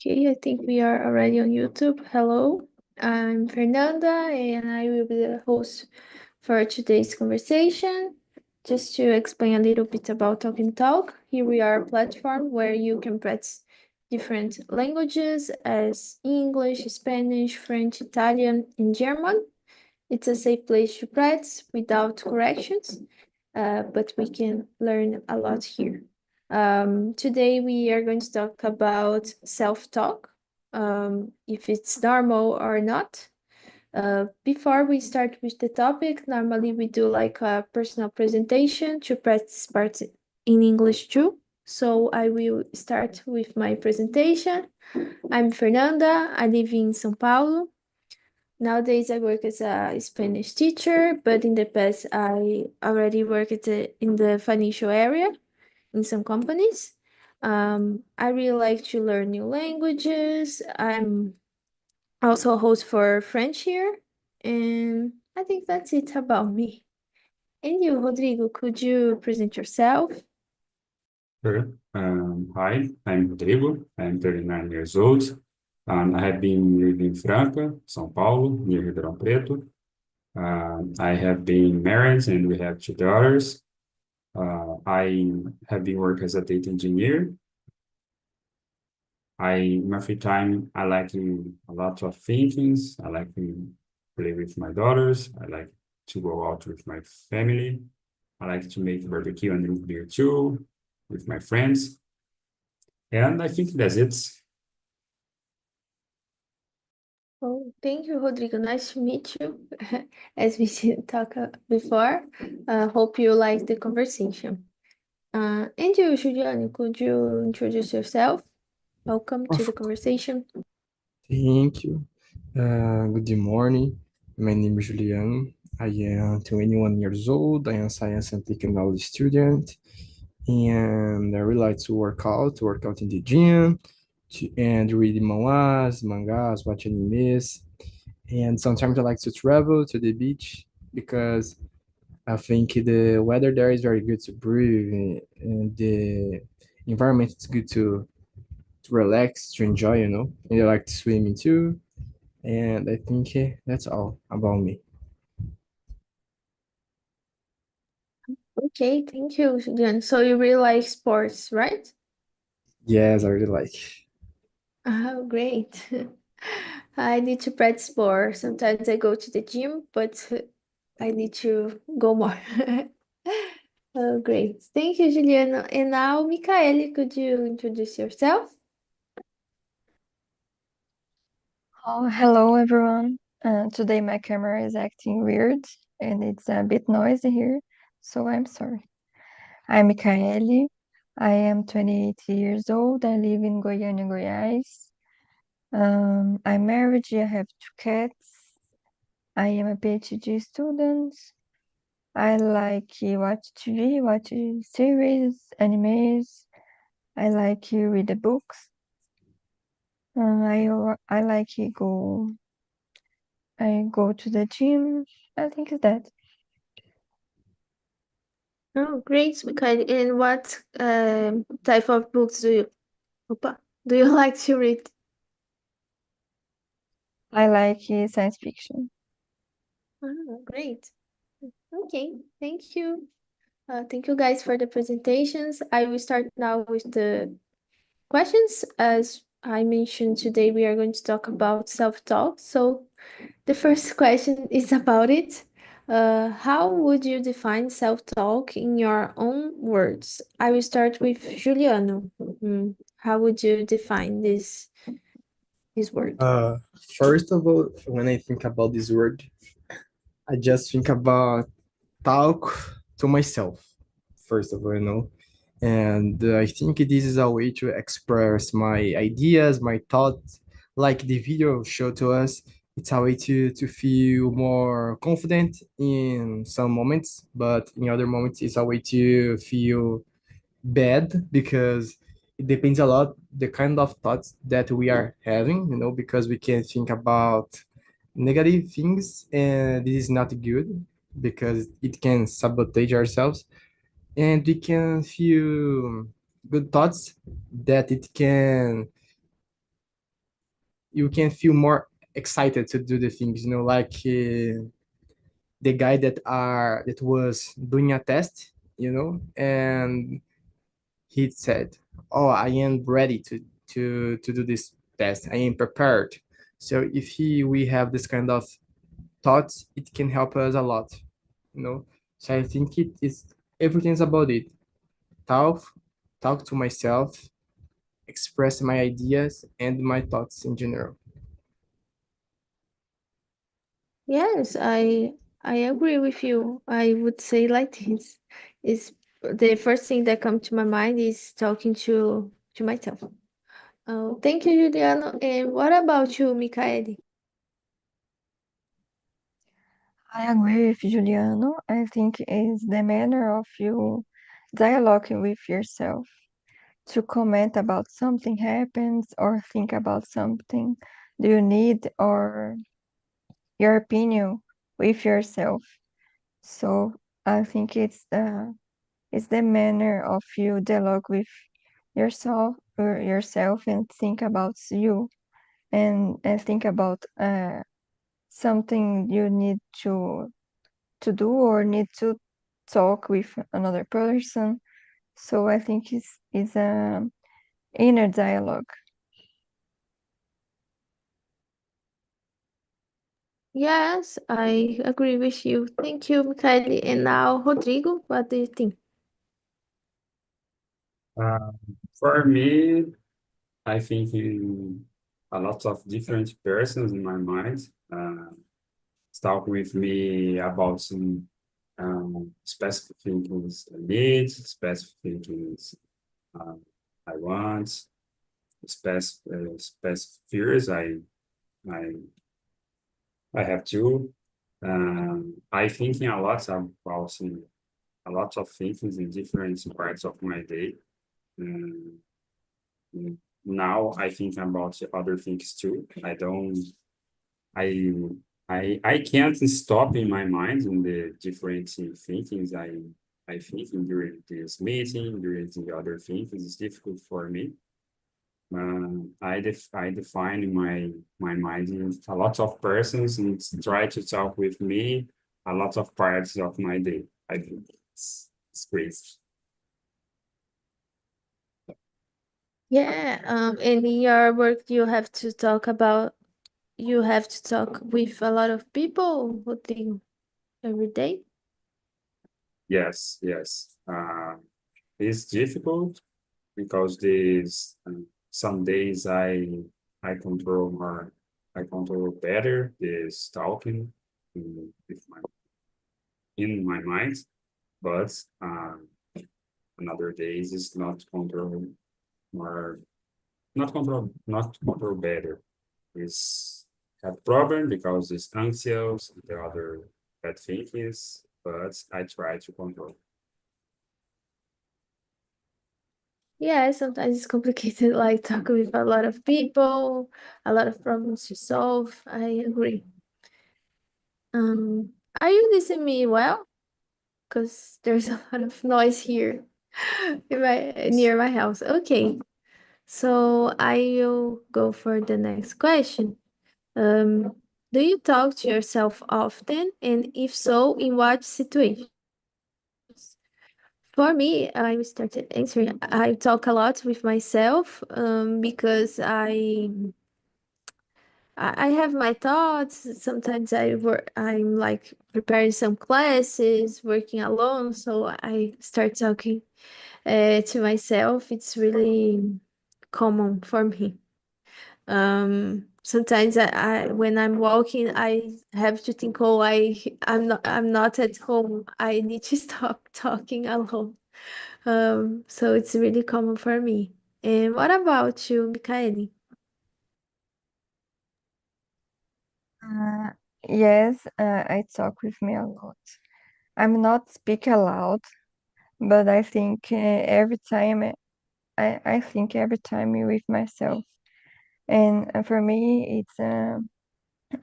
Okay, I think we are already on YouTube. Hello, I'm Fernanda, and I will be the host for today's conversation. Just to explain a little bit about Talk and Talk, here we are a platform where you can practice different languages as English, Spanish, French, Italian, and German. It's a safe place to practice without corrections, but we can learn a lot here. Today we are going to talk about self-talk, if it's normal or not. Before we start with the topic, normally we do like a personal presentation to practice parts in English too. So I will start with my presentation. I'm Fernanda. I live in São Paulo. Nowadays, I work as a Spanish teacher, but in the past, I already worked in the financial area in some companies. I really like to learn new languages. I'm also a host for French here, and I think that's it about me. And you, Rodrigo, could you present yourself? Sure. Hi, I'm Rodrigo. I'm 39 years old. I have been living in Franca, São Paulo, near Ribeirão Preto. I have been married and we have two daughters. I have been working as a data engineer. In my free time, I like a lot of things. I like to play with my daughters. I like to go out with my family. I like to make barbecue and drink beer too with my friends. And I think that's it. Oh, thank you, Rodrigo. Nice to meet you. As we did talk before, hope you like the conversation. And you, Juliane, could you introduce yourself? Welcome to the Of conversation. Thank you. Good morning. My name is Julian. I am 21 years old. I am a science and technology student, and I really like to work out in the gym, and read mangas, watch animes, and sometimes I like to travel to the beach because I think the weather there is very good to breathe, and the environment is good to relax, to enjoy, And I like swimming too. And I think that's all about me. Okay, thank you, Julian. So you really like sports, right? Yes, I really like. Oh, great. I need to practice more. Sometimes I go to the gym, but I need to go more. Oh, great. Thank you, Juliano. And now, Michaele, could you introduce yourself? Oh, hello everyone. Today my camera is acting weird and it's a bit noisy here, so I'm sorry. I'm Micaele. I am 28 years old. I live in Goiânia, Goiás. I'm married. I have two cats. I am a PhD student. I like watch TV, watch series, animes. I like read the books. I like I go to the gym. I think it's that. Oh, great, Michaele. And what type of books opa, do you like to read? I like science fiction. Oh, great. Okay, thank you. Thank you guys for the presentations. I will start now with the questions. As I mentioned today, we are going to talk about self-talk. So the first question is about it. How would you define self-talk in your own words? I will start with Juliano. How would you define this word? Uh, First of all, when I think about this word, I just think about talk to myself, first of all. And I think this is a way to express my ideas, my thoughts, like the video showed to us. It's a way to feel more confident in some moments, but in other moments, it's a way to feel bad because it depends a lot the kind of thoughts that we are having, because we can think about negative things and this is not good because it can sabotage ourselves, and we can feel good thoughts that it can you can feel more excited to do the things, like the guy that was doing a test, and he said, "Oh, I am ready to do this test. I am prepared." So if we have this kind of thoughts, it can help us a lot, you know. So I think it is everything's about it. Talk, talk to myself, express my ideas and my thoughts in general. Yes, I agree with you. I would say like this is the first thing that comes to my mind is talking to myself. Oh, thank you, Juliano. And what about you, Michaeli? I agree with Juliano. I think it's the manner of you dialoguing with yourself to comment about something happens or think about something do you need or your opinion with yourself. So I think it's the manner of you dialogue with yourself and think about you and think about something you need to do or need to talk with another person. So I think it's a inner dialogue. Yes, I agree with you. Thank you, Michaeli. And now, Rodrigo, what do you think? Uh, for me, I think in a lot of different persons in my mind talk with me about some specific things I need, specific things um, I want, specific fears I I have too. I thinking a lot about a lot of things in different parts of my day. Um, Now I think about other things too. I I can't stop in my mind in the different thinkings I think during this meeting, during the other things. It's difficult for me. I define my mind in a lot of persons and try to talk with me a lot of parts of my day. I think it's crazy. Yeah, and in your work, you have to talk with a lot of people, Rodrigo, every day. Yes, yes. It's difficult because there's some days I control more, I control better this talking with my in my mind, but another days is not control more, not control better. Is have problem because it's anxious, the other bad thing is, but I try to control. Yeah, sometimes it's complicated, like talking with a lot of people, a lot of problems to solve. I agree. Are you listening me well? Because there's a lot of noise here near my house. Okay, so I will go for the next question. Um, do you talk to yourself often? And if so, in what situations? For me, I started answering. I talk a lot with myself because I have my thoughts. Sometimes I'm like preparing some classes, working alone, so I start talking to myself. It's really common for me. Sometimes when I'm walking, I have to think, oh, I'm not at home. I need to stop talking alone. So it's really common for me. And what about you, Michaeli? Uh, yes, I talk with me a lot. I'm not speak aloud, but I think every time I think every time with myself. And for me, it's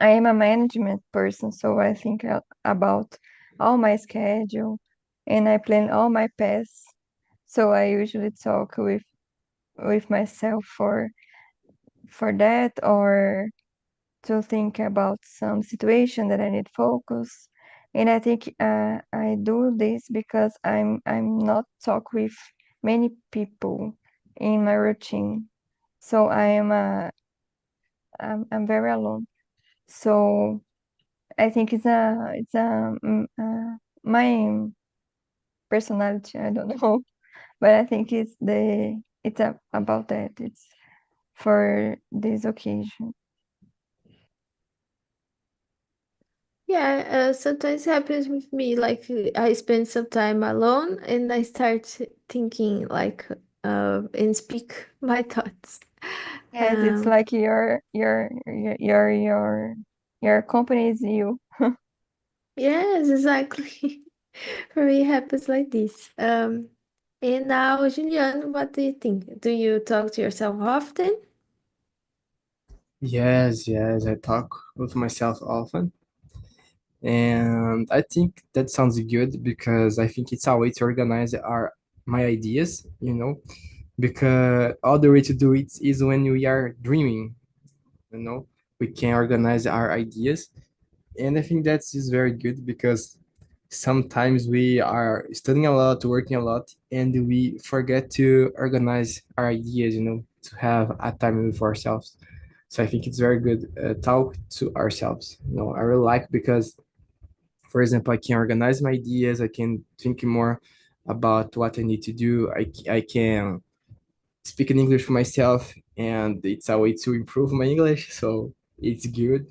I am a management person, so I think about all my schedule and I plan all my paths. So I usually talk with myself for that, or to think about some situation that I need focus. And I think I do this because I'm not talk with many people in my routine. So I'm very alone. So I think it's my personality. I don't know, but I think it's about that. It's for this occasion. Yeah, sometimes happens with me. Like I spend some time alone and I start thinking like and speak my thoughts. Yes, it's like your company is you. Yes, exactly. For me, it happens like this. And now, Julian, what do you think? Do you talk to yourself often? Yes, yes, I talk with myself often. And I think that sounds good because I think it's a way to organize my ideas, because other way to do it is when we are dreaming, you know, we can organize our ideas. And I think that is very good because sometimes we are studying a lot, working a lot, and we forget to organize our ideas, to have a time with ourselves. So I think it's very good talk to ourselves. I really like because, for example, I can organize my ideas. I can think more about what I need to do. I can speak in English for myself, and it's a way to improve my English. So it's good.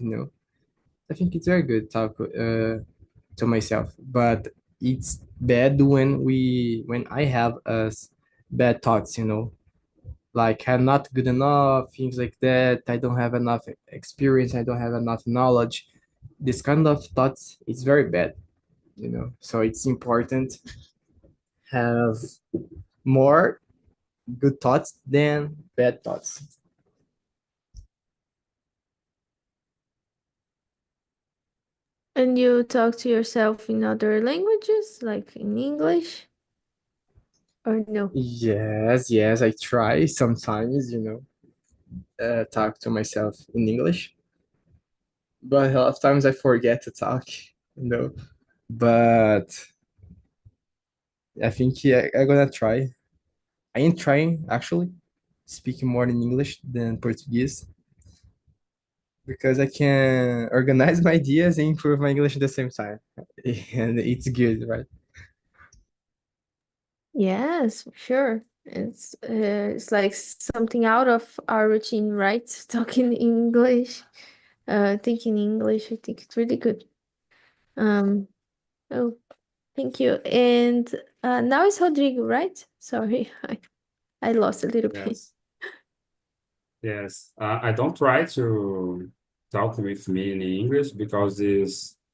I think it's very good talk to myself, but it's bad when I have bad thoughts. Like I'm not good enough, things like that. I don't have enough experience. I don't have enough knowledge. This kind of thoughts, it's very bad. So it's important have more good thoughts than bad thoughts. And you talk to yourself in other languages, like in English, or no? Yes, yes, I try sometimes, talk to myself in English, but a lot of times I forget to talk, you know. But I think, yeah, I'm gonna try. I am trying actually speaking more in English than Portuguese because I can organize my ideas and improve my English at the same time, and it's good, right? Yes, sure. It's like something out of our routine, right? Talking English, thinking English. I think it's really good. Um, oh, thank you. And now it's Rodrigo, right? Sorry, I lost a little bit. Yes. Yes, I don't try to talk with me in English because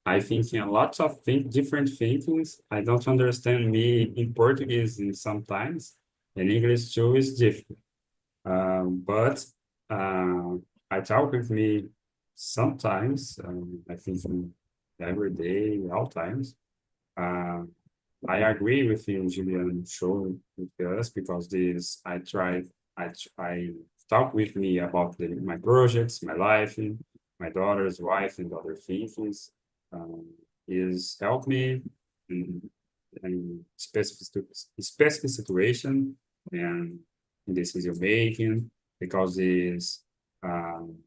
I think in a lot of different thinkings. I don't understand me in Portuguese in sometimes, and English too is different. But uh, I talk with me sometimes. I think every day, all times. Uh, I agree with you, Julian, showing with us because I talk with me about my projects, my life, my daughter's wife, and other things. Um, is help me in specific situation and in decision making because this um,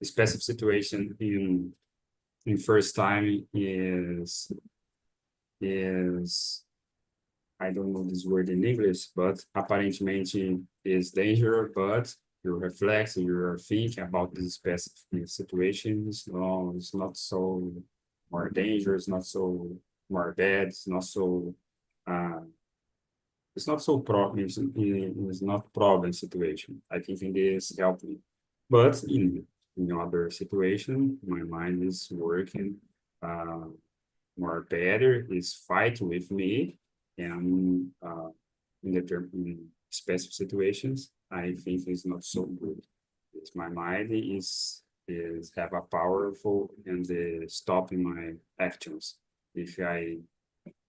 specific situation in first time is I don't know this word in English, but aparentemente is danger, but you reflect, you think about this specific situation. No, it's not so more dangerous, not so more bad, uh, it's not so problem, it's not problem situation. I think in this help me. But in other situation, my mind is working uh, more better is fight with me and in specific situations, I think it's not so good. It's my mind is have a powerful and stopping my actions. If I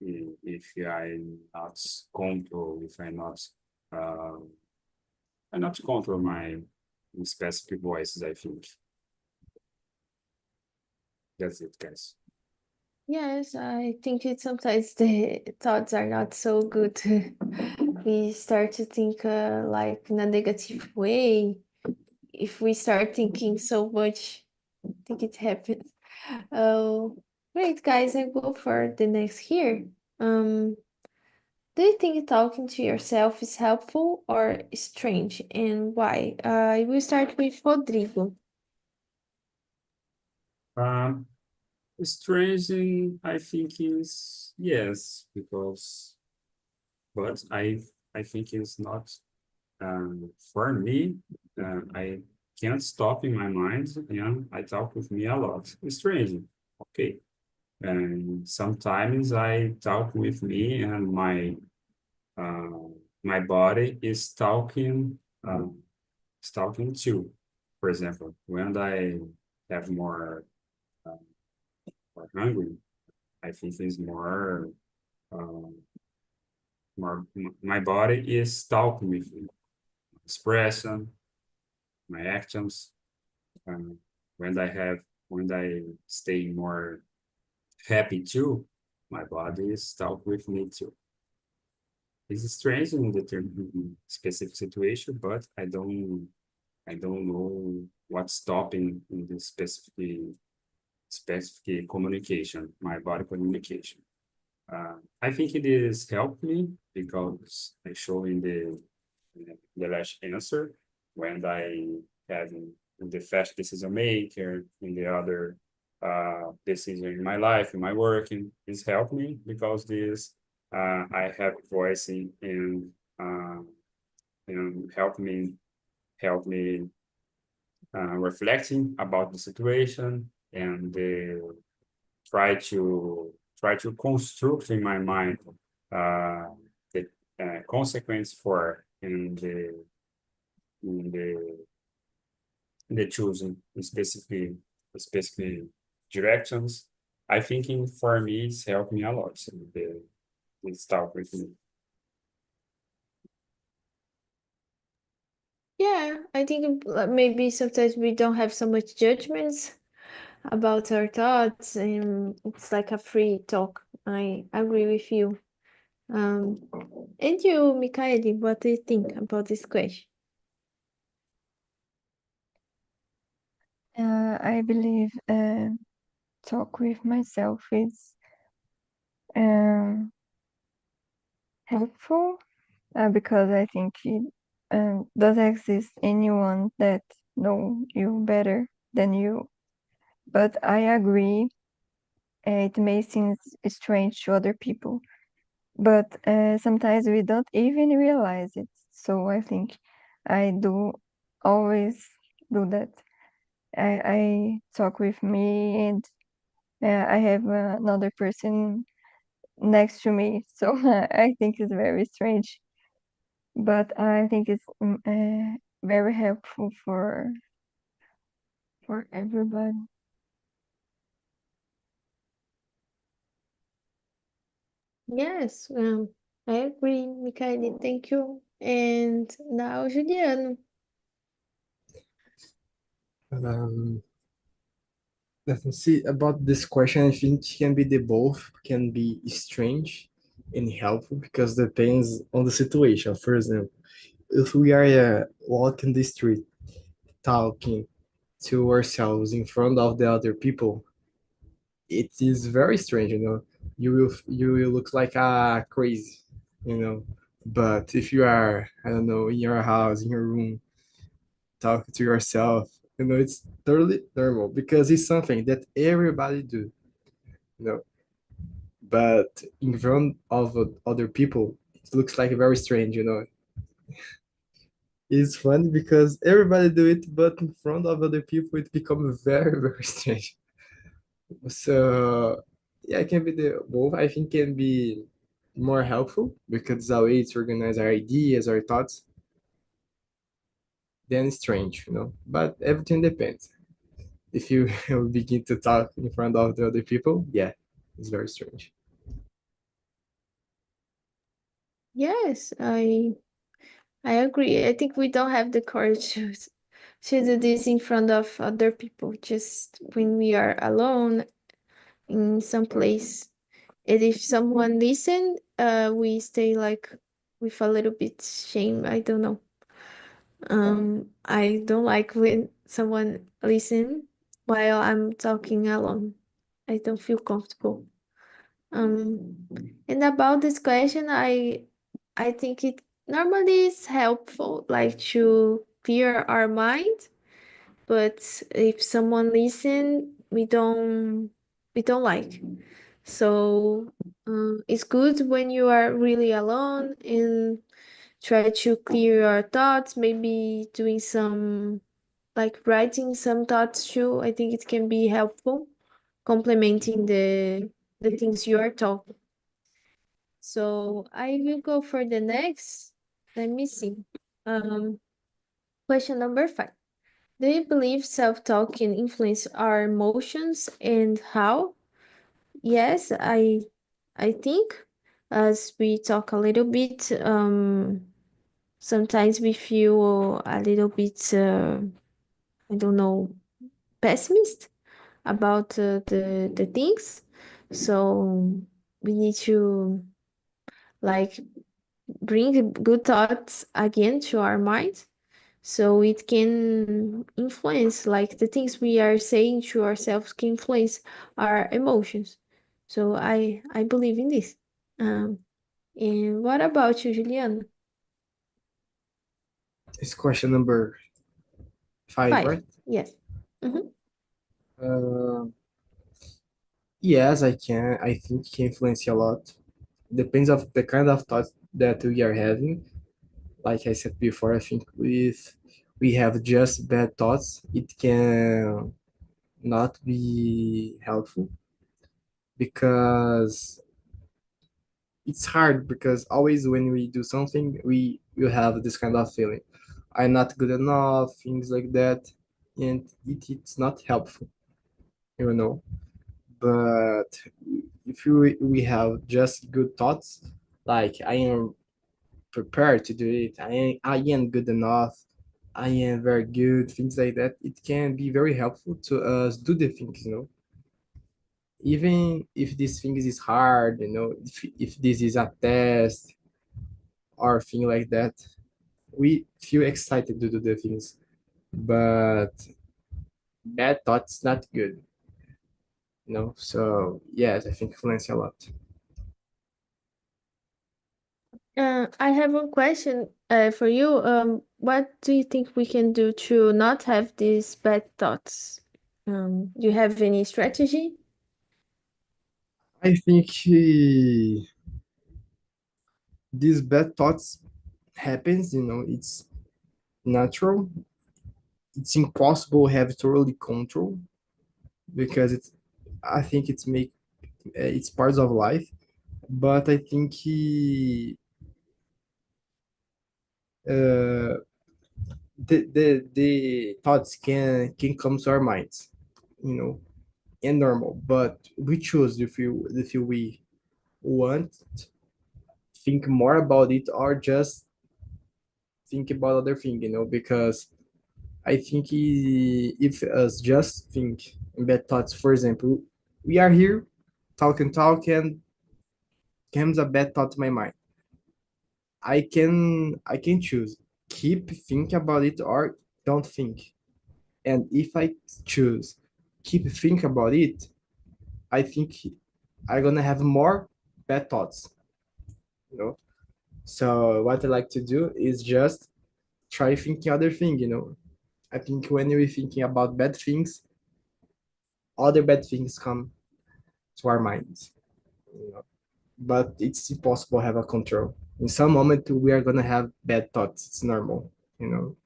if I not control, if I not control specific voices, I think. That's it, guys. Yes, I think it sometimes the thoughts are not so good. We start to think like in a negative way. If we start thinking so much, I think it happens. Oh, great, guys. I go for the next here. Do you think talking to yourself is helpful or strange, and why? I will start with Rodrigo. Um, Strangely, I think is yes, because but I think it's not for me. I can't stop in my mind, and I talk with me a lot. It's strange, okay. And sometimes I talk with me, and uh, my body is talking too. For example, when I have uh, more hungry, I think it's um, my body is talking with me, expression, my actions. Um, when I have when I stay more happy too, my body is talking with me too. It's strange in the specific situation, but I don't know what's stopping in the specific communication, my body communication. I think it is helped me because I show in the last answer when I have in the fast decision maker in the other decision in my life in my working this helped me because this I have voice uh, and help me reflecting about the situation and try to construct in my mind uh, the consequence for in the choosing specific directions. I think for me it's helped me a lot. So the stuff with me. Yeah, I think maybe sometimes we don't have so much judgments about our thoughts, and it's like a free talk. I agree with you. Um, and you, Mikaeli, what do you think about this question? I believe talk with myself is um, helpful because I think it does exist anyone that know you better than you. But I agree, it may seem strange to other people, but sometimes we don't even realize it. So I think I do always do that. I talk with me, and I have another person next to me. So I think it's very strange, but I think it's very helpful for everybody. Yes, I agree, Mikaeli. Thank you. And now, Juliano. Um, Let me see about this question. I think can be the both can be strange and helpful because depends on the situation. For example, if we are walking the street talking to ourselves in front of the other people, it is very strange. You will look like a crazy. You know, but if you are, I don't know, in your house, in your room, talking to yourself, it's totally normal because it's something that everybody do. You know, but in front of other people, it looks like very strange. It's funny because everybody do it, but in front of other people, it becomes very, very strange. So yeah, it can be the both. I think can be more helpful because it's a way to organize our ideas, our thoughts, than strange. But everything depends. If you begin to talk in front of the other people, yeah, it's very strange. Yes, I agree. I think we don't have the courage to do this in front of other people, just when we are alone in some place. And if someone listen, we stay like with a little bit shame. I don't know. I don't like when someone listen while I'm talking alone. I don't feel comfortable. Um, and about this question, I think it normally is helpful, like to clear our mind. But if someone listen, we don't like. So it's good when you are really alone and try to clear your thoughts, maybe doing some like writing some thoughts too. I think it can be helpful, complementing the things you are talking. So I will go for the next. Let me see. Um, Question number 5. Do you believe self-talk can influence our emotions and how? Yes, I think as we talk a little bit, sometimes we feel a little bit, I don't know, pessimist about the things. So we need to like bring good thoughts again to our mind so it can influence like the things we are saying to ourselves can influence our emotions. So I believe in this. Um, and what about you, Juliana? It's question number 5, 5. right? Yes. Mm-hmm. Uh, yes, I can. I think it can influence a lot. Depends of the kind of thoughts that we are having. Like I said before, I think if we have just bad thoughts, it can not be helpful because it's hard because always when we do something, we will have this kind of feeling. I'm not good enough, things like that, and it's not helpful, you know. But if we have just good thoughts, like I am prepared to do it, I am good enough, I am very good, things like that, it can be very helpful to us do the things, even if this thing is hard, if this is a test or thing like that, we feel excited to do the things. But bad thoughts not good, so yes, I think influence a lot. I have one question for you. What do you think we can do to not have these bad thoughts? Do you have any strategy? I think these bad thoughts happens, it's natural. It's impossible to have totally control because I think it's parts of life. But I think uh, the thoughts can come to our minds, you know, and normal. But we choose if we want think more about it or just think about other thing, because I think if us just think in bad thoughts, for example, we are here talk and comes a bad thought to my mind. I can choose keep think about it or don't think. And if I choose keep think about it, I think I'm gonna have more bad thoughts, you know. So what I like to do is just try thinking other thing. I think when we're thinking about bad things, other bad things come to our minds, you know. But it's impossible to have a control. In some moment we are gonna have bad thoughts. It's normal, you know.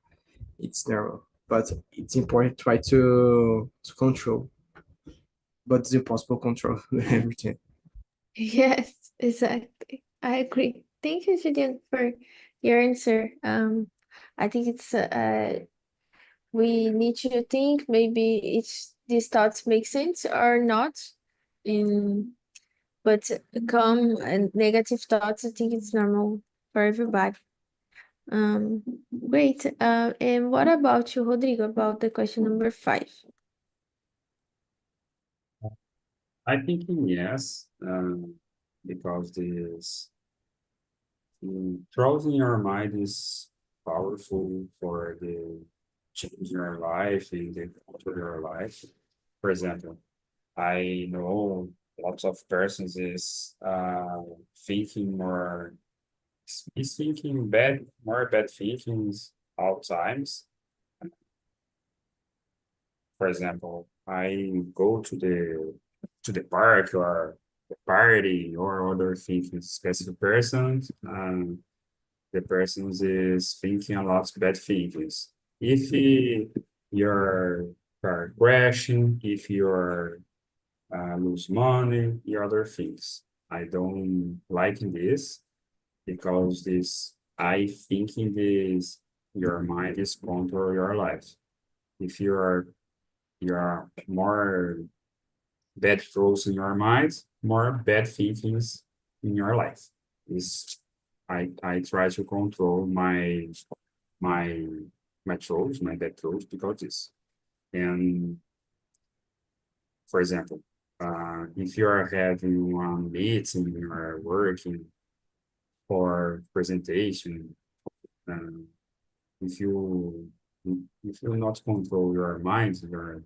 It's normal. But it's important to try to control. But it's impossible to control everything. Yes, exactly. I agree. Thank you, Julian, for your answer. I think it's we need to think maybe it's these thoughts make sense or not. Um, but calm and negative thoughts, I think it's normal for everybody. Great. And what about you, Rodrigo, about the question number 5? I think yes, because this throws in your mind is powerful for the change your life and the culture of your life. For example, I know lots of persons is thinking more is thinking more bad thinkings all times. For example, I go to the park or the party or other thinking specific persons, and the persons is thinking a lot of bad thinkings. If your car crashing, if you're lose money, the other things. I don't like this because this I thinking this your mind is control your life. If you're more bad thoughts in your mind, more bad thinkings in your life. Is I try to control my my thoughts, my bad thoughts because this. And for example, if you are having one meeting, you are working for presentation, um, if you if you not control your mind, your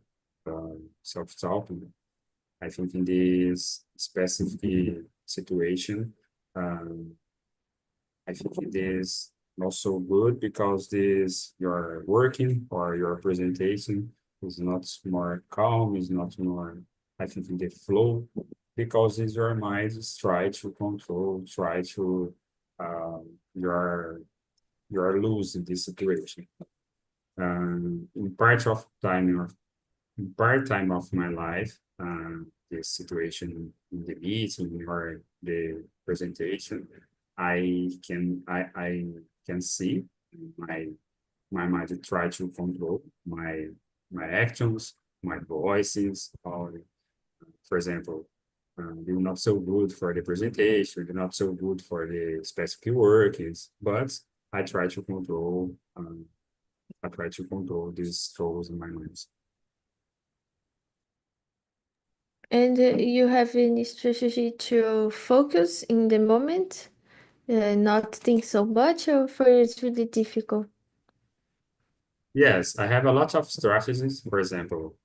self-talk, I think in this specific situation, um, I think it is not so good because this your working or your presentation is not more calm, is not more, I think, in the flow, because it's your mind is try to control, try to you're losing this situation. In part time of my life, this situation in the meeting or the presentation, I can see my my mind try to control my actions, my voices, or for example, you're not so good for the presentation, you're not so good for the specific workings, but I try to control I try to control these thoughts in my mind. And you have any strategy to focus in the moment, not think so much, or for you it's really difficult? Yes, I have a lot of strategies. For example,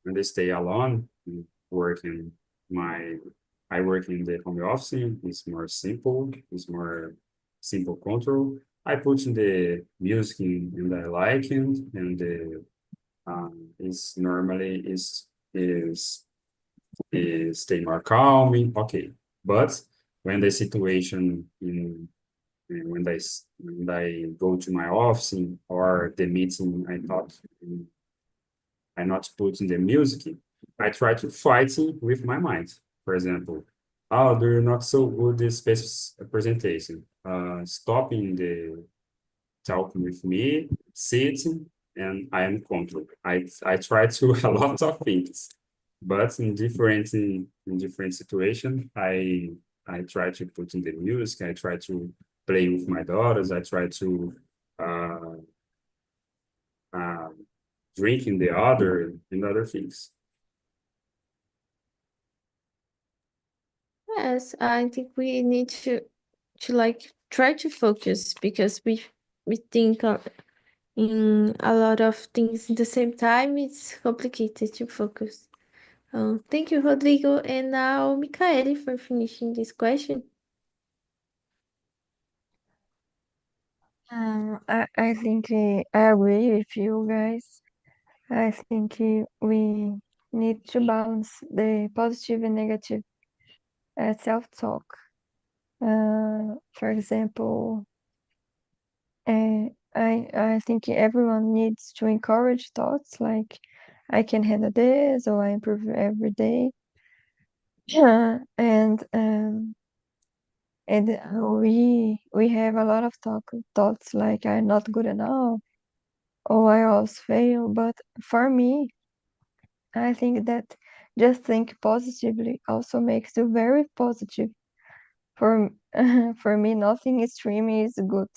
when I stay alone, working my I work in the home office, it's more simple, it's more simple control. I put in the music and I like it, and the is normally is stay more calm. Okay, but when the situation in when I go to my office or the meeting, I thought I not putting the music, I try to fight with my mind. For example, oh, do you not so good this space presentation? Stopping the talking with me, sitting, and I am control. I try to a lot of things, but in different situation, I try to put in the music. I try to play with my daughters. I try to uh, uh, drinking the other and other things. Yes, I think we need to like try to focus because we think in a lot of things at the same time. It's complicated to focus. Thank you, Rodrigo, and now Michaeli for finishing this question. I think I agree with you guys. I think we need to balance the positive and negative self-talk. For example, I think everyone needs to encourage thoughts like I can handle this or I improve every day. And we have a lot of thoughts like I'm not good enough or I always fail. But for me, I think that just think positively also makes you very positive. For for me, nothing extreme is good.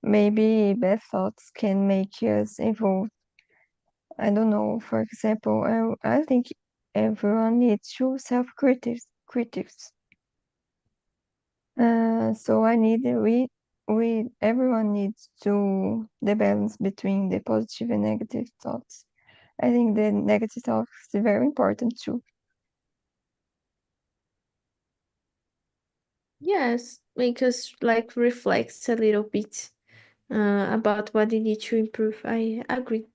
maybe bad thoughts can make us evolve. I don't know. For example, I think everyone needs to self-critics. So I need we everyone needs to the balance between the positive and negative thoughts. I think the negative thoughts is very important too. Yes, make us like reflect a little bit about what we need to improve. I agree.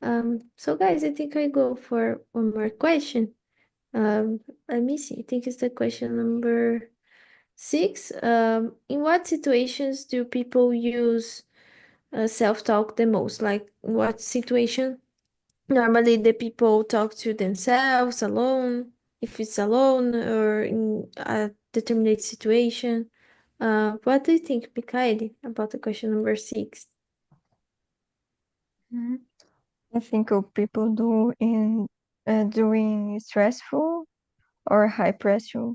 So guys, I think I go for one more question. Let me see. I think it's the question number 6. In what situations do people use self-talk the most? Like, in what situation normally the people talk to themselves alone, if it's alone or in a determinate situation? What do you think, Mikaeli, about the question number 6? Mhm. I think people do in during stressful or high pressure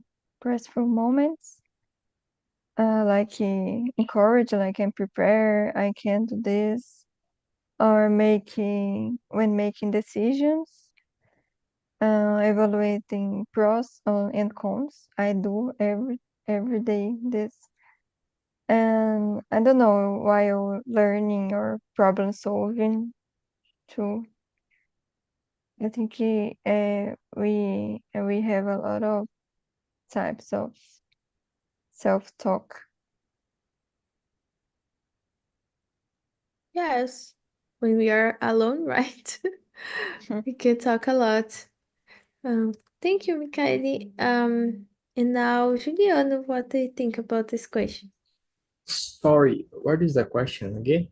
moments. Like encourage, like I can prepare, I can do this, or when making decisions, evaluating pros and cons. I do every day this, and I don't know, while learning or problem solving too. I think we have a lot of types of self-talk. Yes, when we are alone, right? We can talk a lot. Thank you, Mikaeli. And now, Juliano, what do you think about this question? Sorry, what is the question again?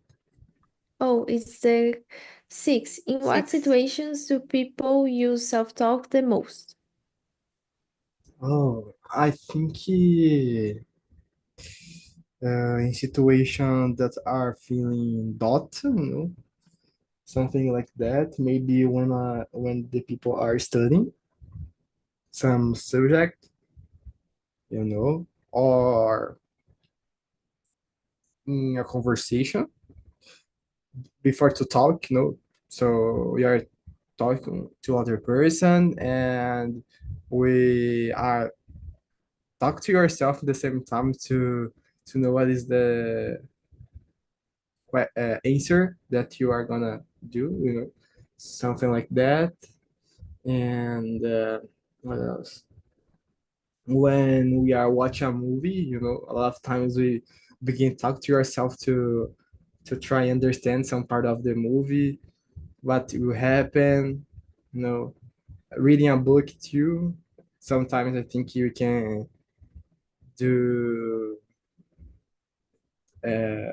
Oh, it's the 6. In what 6. situations do people use self-talk the most? Oh, I think in situations that are feeling doubt, something like that. Maybe when the people are studying some subject, or in a conversation before to talk, So we are talking to other person and we are talk to yourself at the same time to know what is the answer that you are gonna do, something like that. And what else? When we are watching a movie, a lot of times we begin talk to yourself to try and understand some part of the movie, what will happen, you know, reading a book too. Sometimes I think you can do uh,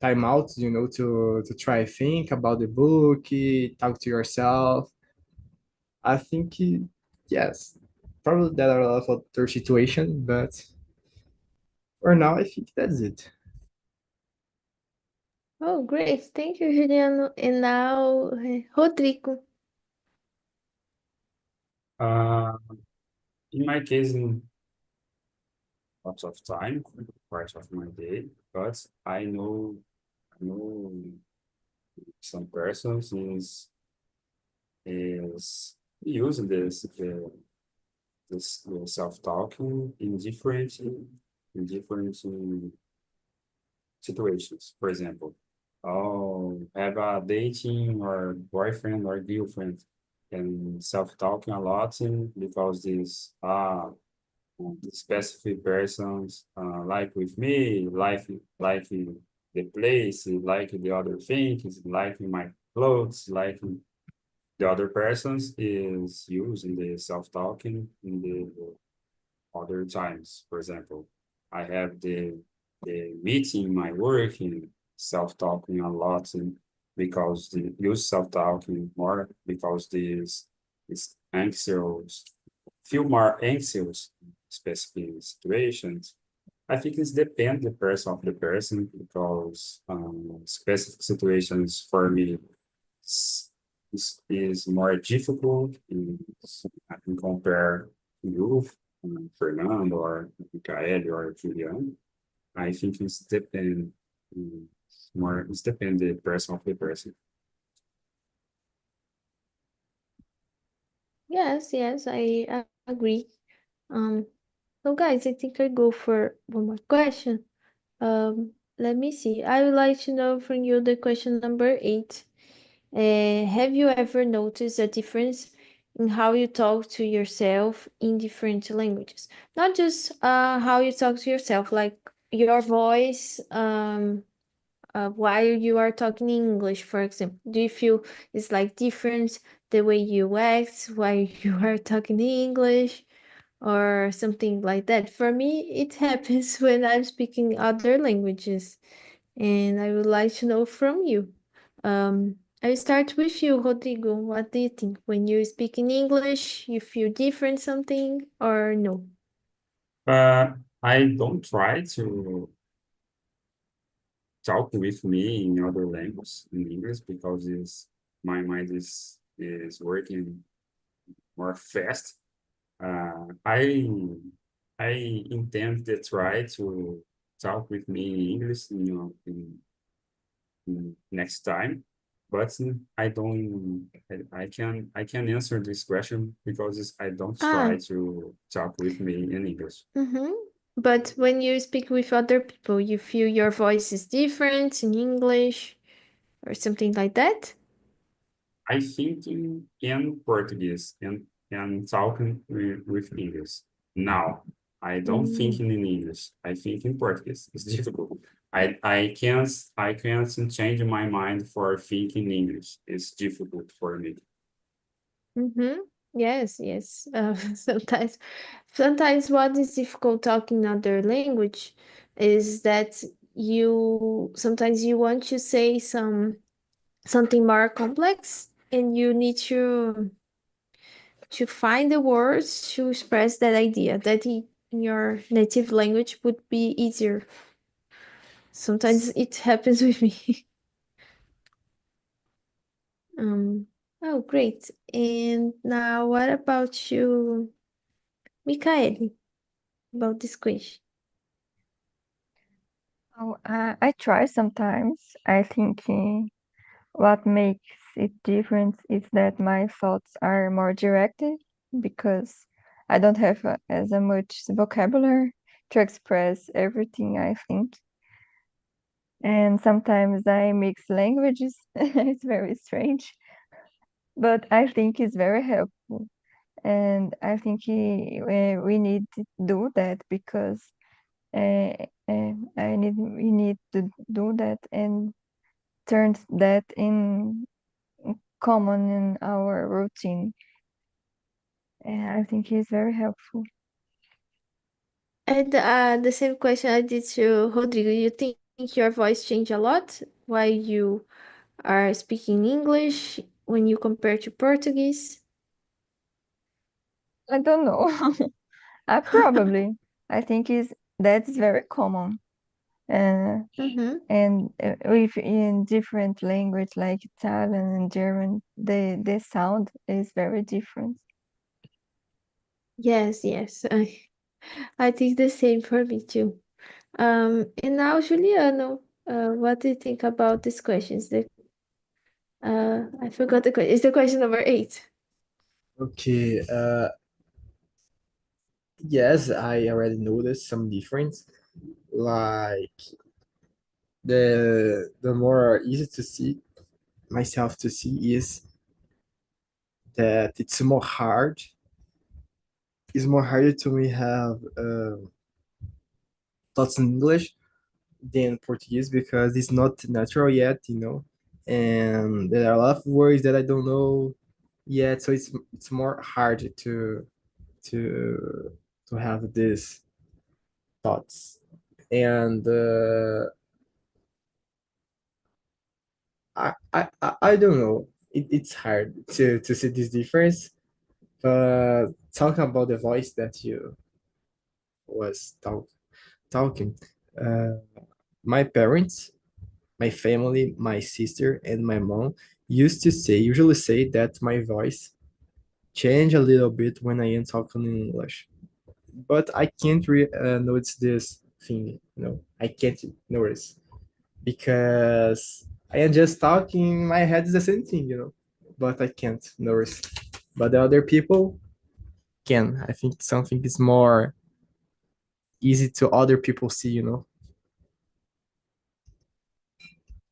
timeouts, to try think about the book, talk to yourself. I think yes, probably there are a lot of other situations, but for now I think that's it. Oh, great. Thank you, Juliano. And now, Rodrigo. Uh, in my case, in lots of time, part of my day, but I know some persons is using this self-talking in different situations. For example, oh, have a dating or boyfriend or girlfriend and self-talking a lot because the specific persons like with me, like the place, like the other things, like my clothes, like the other persons is using the self-talking in the other times. For example, I have the meeting, my work, and self-talking a lot, and because the use self-talking more because this is anxious, feel more anxious in specific situations. I think it's depend the person of the person because specific situations for me is, is more difficult. I can compare you, Fernando or Michael or Julian. I think it's depend. It's depend the person of the person. Yes, yes, I agree. Um, so guys, I think I go for one more question. Let me see. I would like to know from you the question number 8. Have you ever noticed a difference in how you talk to yourself in different languages? Not just how you talk to yourself, like your voice, while you are talking in English, for example. Do you feel it's like different the way you act while you are talking in English or something like that? For me, it happens when I'm speaking other languages, and I would like to know from you. I will start with you, Rodrigo. What do you think? When you speak in English, you feel different something or no? I don't try to talk with me in other language in English because my mind is working more fast. I intend to try to talk with me in English, in next time, but I can answer this question because I don't Ah, try to talk with me in English. mm-hmm. But when you speak with other people, you feel your voice is different in English or something like that? I think in Portuguese and talking with English. Now, I don't think Mm, in English. I think in Portuguese. It's difficult. I can't change my mind for thinking English. It's difficult for me. mm-hmm. Yes, yes. Sometimes what is difficult talking other language is that you sometimes you want to say something more complex and you need to find the words to express that idea that in your native language would be easier. Sometimes it happens with me. um oh, great. And now what about you, Mikaeli, about this question? Oh, I try sometimes. I think what makes it different is that my thoughts are more directed because I don't have as a much vocabulary to express everything I think. And sometimes I mix languages. It's very strange, but I think it's very helpful. And I think we need to do that because uh, we need to do that and turn that in common in our routine. And I think it's very helpful. And the same question I did to Rodrigo. You think your voice changed a lot while you are speaking English when you compare to Portuguese? I don't know. I probably. I think is that's very common. Uh, Mm-hmm. and if in different language like Italian and German, the sound is very different. Yes, yes. I think the same for me too. And now, Juliano, what do you think about these questions? I forgot the question. It's the question number 8. Okay, yes, I already noticed some difference. Like the more easy to see myself to see is that it's more hard. It's more harder to me have thoughts in English than Portuguese because it's not natural yet, and there are a lot of words that I don't know yet, so it's more hard to to have these thoughts. And I don't know. It's hard to see this difference. But talking about the voice that you was talking, uh, my parents, my family, my sister, and my mom usually say that my voice change a little bit when I am talking in English. But I can't notice this thing, I can't notice because I am just talking in my head is the same thing, but I can't, no worries. But the other people can. I think something is more easy to other people see.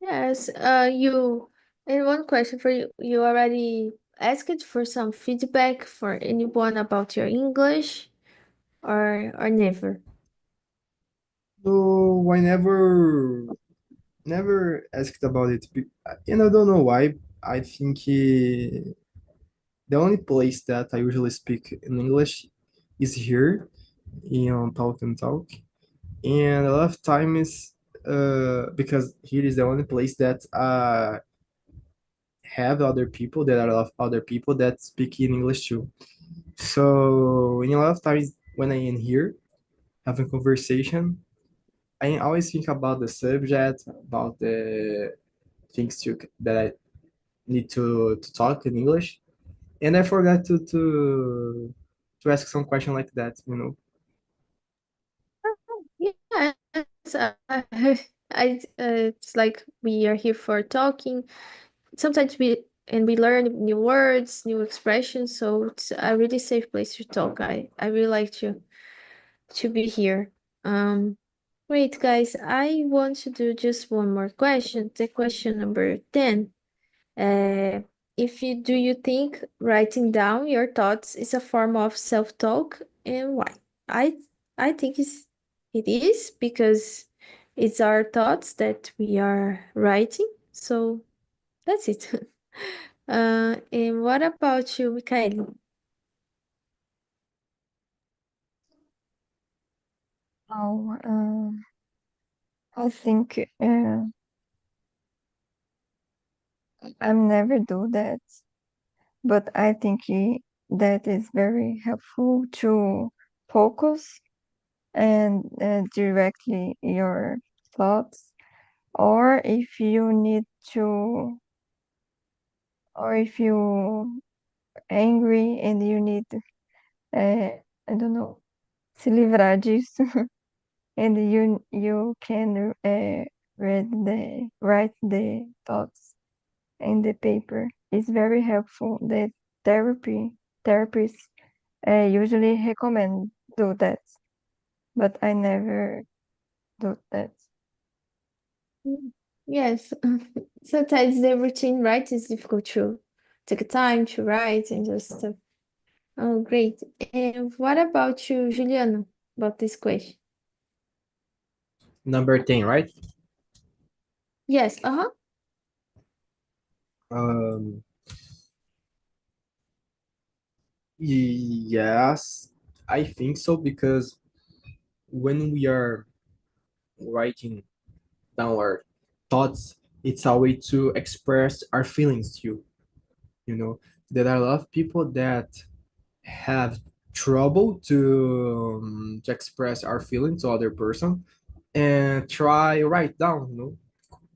Yes, and one question for you. You already asked for some feedback for anyone about your English or never? No, I never asked about it, and I don't know why. I think the only place that I usually speak in English is here in Talk and Talk, and a lot of times because here is the only place that have other people that are a lot of other people that speak in English too. So in a lot of times when I am here having conversation, I always think about the subject, about the things that I need to talk in English, and I forgot to ask some question like that. Yes, it's like we are here for talking. Sometimes we learn new words, new expressions, so it's a really safe place to talk. I really like to be here. Um, Wait, guys, I want to do just one more question. The question number 10. Uh, if you do you think writing down your thoughts is a form of self-talk and why? I I think it is because it's our thoughts that we are writing. So that's it. And what about you, Michael? Oh, I think I never do that, but I think that is very helpful to focus and directly your thoughts, or if you need to, or if you angry and you need, I don't know, se livrar disso, and you can write the thoughts in the paper. It's very helpful. The therapists usually recommend do that, but I never do that. Mm, yes, sometimes the routine write is difficult to take time to write and just stuff. Oh, great. And what about you, Juliano, about this question? Number 10, right? Yes, uh-huh. Um, yes, I think so because when we are writing down our thoughts, it's a way to express our feelings too. There are a lot of people that have trouble to express our feelings to other person and try write down.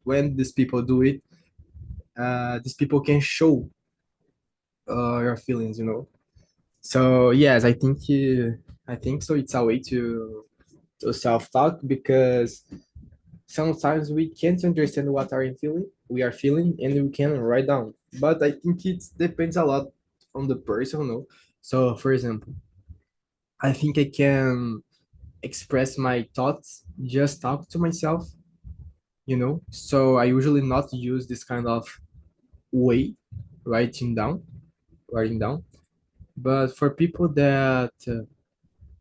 When these people do it, these people can show your feelings. So yes, I think so. It's a way to self-talk because sometimes we can't understand what we are feeling, and we can write down. But I think it depends a lot on the person. So for example, I think I can express my thoughts just talk to myself. So I usually not use this kind of way writing down. But for people that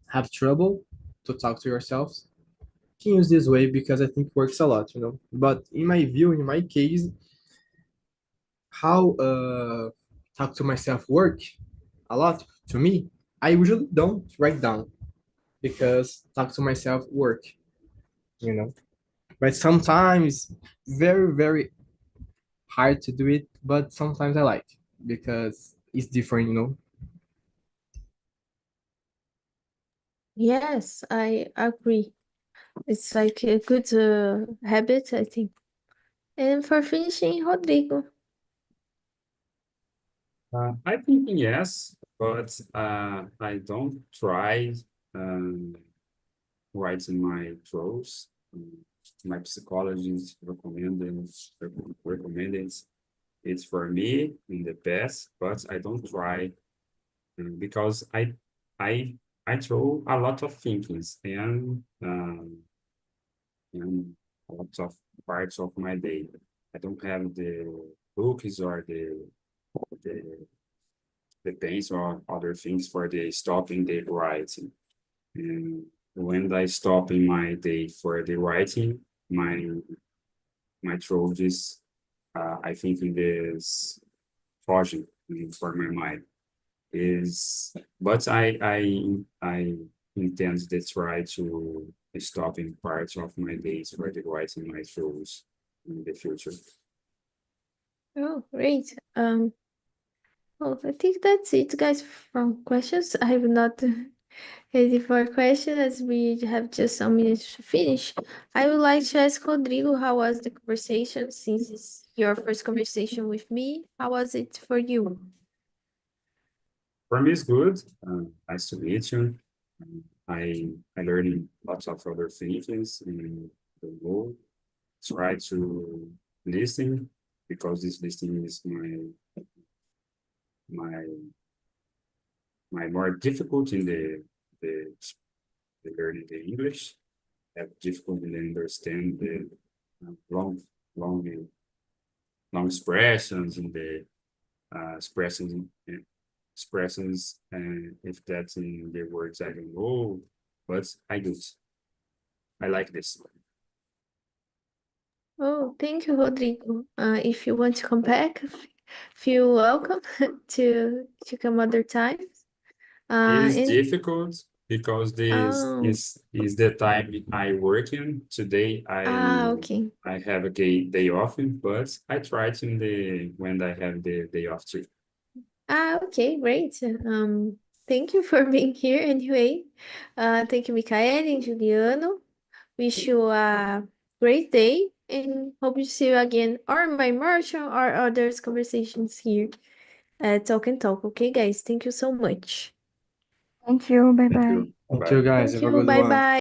have trouble to talk to yourselves, can use this way because I think it works a lot. But in my view, in my case, how talk to myself work a lot to me, I usually don't write down because talk to myself work. But sometimes very, very hard to do it, but sometimes I like because it's different. Yes, I agree. It's like a good habit, I think. And for finishing, Rodrigo. I think yes, but I don't try writing my thoughts. my psychologist recommended it's for me in the past, but I don't try because I I throw a lot of thinkings and a lot of parts of my day. I don't have the books or the the pens or other things for the stopping the writing. And when I stop in my day for the writing, my throat is I think it is fogging for my mind is but I intend to try to stop in parts of my days for the writing my throws in the future. Oh, great. Well, I think that's it, guys, from questions. I have not ready for questions as we have just some minutes to finish. I would like to ask Rodrigo, how was the conversation since it's your first conversation with me? How was it for you? For me, it's good. Nice to meet you. I learned lots of other things in the world. Try to listen because this listening is my my more difficult in the, the learning the English. Have difficulty in understand the long long long expressions in the expressions expressions and if that's in the words I don't know, but I do. I like this. Oh, thank you, Rodrigo. If you want to come back, feel welcome to come other times. It is And difficult because this oh, is the time I work in. Today okay. I have a day off, but I try to in the when I have the day off too. Okay, great. Thank you for being here anyway. Thank you, Michael and Juliano. Wish you a great day and hope to see you again or in my Marshall or others conversations here at Talk and Talk. Okay, guys, thank you so much. Thank you. Bye Thank bye. you. Thank Bye. you, guys. Thank Have a you. good Bye one. bye.